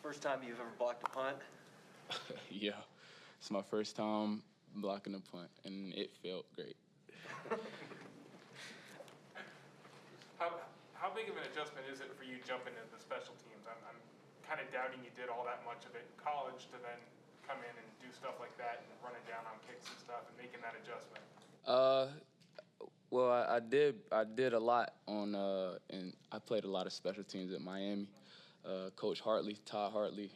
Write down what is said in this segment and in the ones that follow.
First time you've ever blocked a punt? Yeah, it's my first time blocking a punt, and it felt great. How big of an adjustment is it for you jumping into the special teams? I'm kind of doubting you did all that much of it in college to then come in and do stuff like that and running down on kicks and stuff and making that adjustment. Well, I did a lot on, and I played a lot of special teams at Miami. Coach Todd Hartley,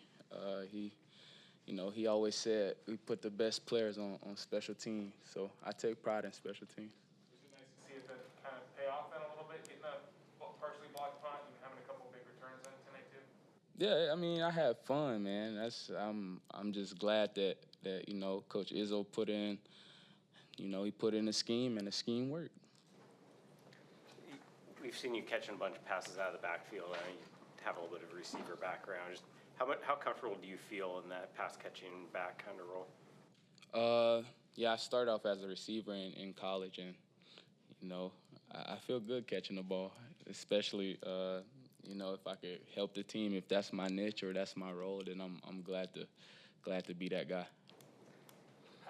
he always said we put the best players on special teams. So I take pride in special teams. Was it nice to see it then kind of pay off then a little bit, getting a partially blocked punt and having a couple of big returns then tonight too? Yeah, I mean, I had fun, man. I'm just glad that Coach Izzo put in, he put in a scheme and the scheme worked. We've seen you catching a bunch of passes out of the backfield. I mean, you have a little bit of a receiver background. Just how comfortable do you feel in that pass catching back kind of role? Yeah, I started off as a receiver in college, and I feel good catching the ball, especially if I could help the team. If that's my niche or that's my role, then I'm glad to be that guy.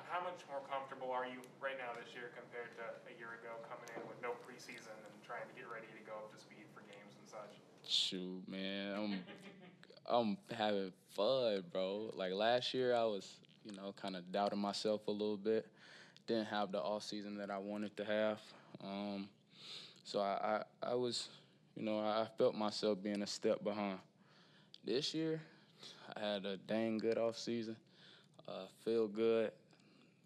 How much more comfortable are you right now this year compared to a year ago, coming in with no preseason and trying to get ready to go up to speed for games and such? Shoot, man, I'm having fun, bro. Like last year, I was kind of doubting myself a little bit. Didn't have the off season that I wanted to have. So I was, I felt myself being a step behind. This year, I had a dang good off season. Feel good.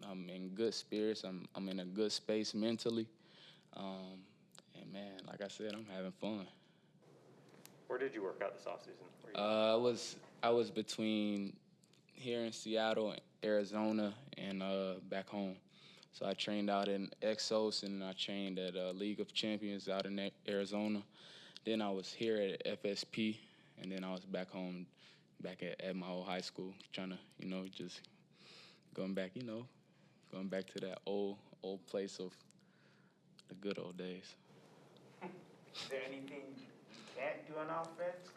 I'm in good spirits. I'm in a good space mentally. And man, like I said, I'm having fun. Where did you work out this offseason? I was between here in Seattle, Arizona, and back home. So I trained out in Exos, and I trained at League of Champions out in Arizona. Then I was here at FSP, and then I was back home, back at my old high school, trying to, just going back to that old place of the good old days. Is there anything you can't do on offense?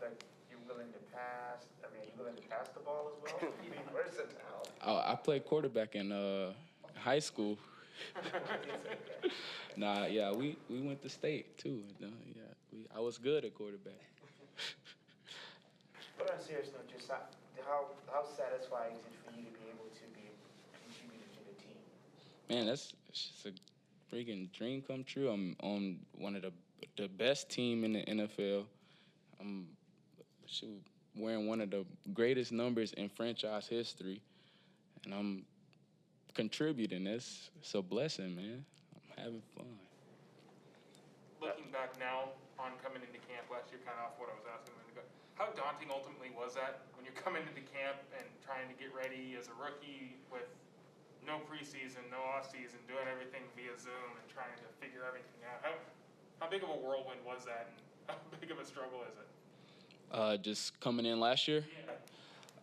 Like you're willing to pass. I mean, you're willing to pass the ball as well. You mean versatile. I played quarterback in high school. Nah, yeah, we went to state too. I was good at quarterback. But on a serious note, just how satisfying is it for you to be able to be a contributor to the team? Man, it's just a freaking dream come true. I'm on one of the best team in the NFL. I'm wearing one of the greatest numbers in franchise history, and I'm contributing. It's a blessing, man. I'm having fun. Looking back now on coming into camp last year, kind of off what I was asking a minute ago, how daunting ultimately was that when you're coming into camp and trying to get ready as a rookie with no preseason, no off-season, doing everything via Zoom and trying to figure everything out? How big of a whirlwind was that, and how big of a struggle is it? Just coming in last year?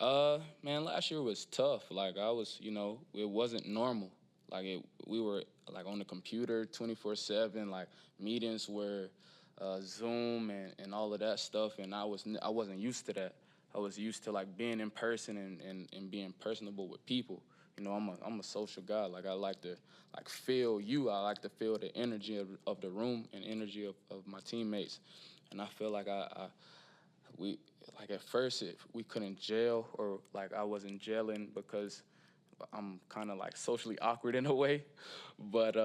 Yeah. Man, last year was tough. Like I was, it wasn't normal. Like we were like on the computer 24/7. Like meetings were Zoom and all of that stuff, and I wasn't used to that. I was used to like being in person and being personable with people. I'm a social guy. Like I like to feel you. I like to feel the energy of the room and energy of my teammates. And I feel like we at first we couldn't gel, or like I wasn't gelling because I'm kind of like socially awkward in a way. But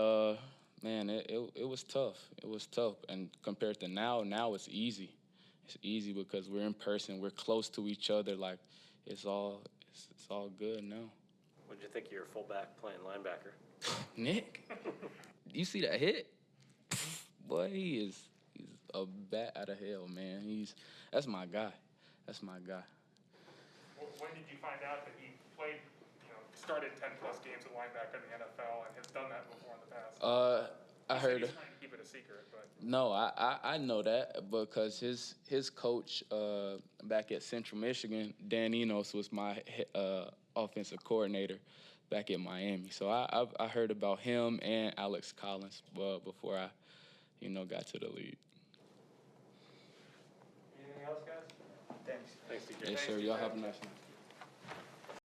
man, it was tough. It was tough. And compared to now it's easy. It's easy because we're in person. We're close to each other. Like it's all good now. What did you think of your fullback playing linebacker? Nick, you see that hit? Boy, he's a bat out of hell, man. That's my guy. That's my guy. When did you find out that he played, started 10-plus games at linebacker in the NFL and has done that before in the past? I heard. He's trying to keep it a secret, but No, I know that because his coach back at Central Michigan, Dan Enos, was my offensive coordinator back at Miami. So I heard about him and Alex Collins before I, got to the league. Anything else, guys? Thanks. Thanks, DeeJay. Yes, sir. Y'all have a nice night.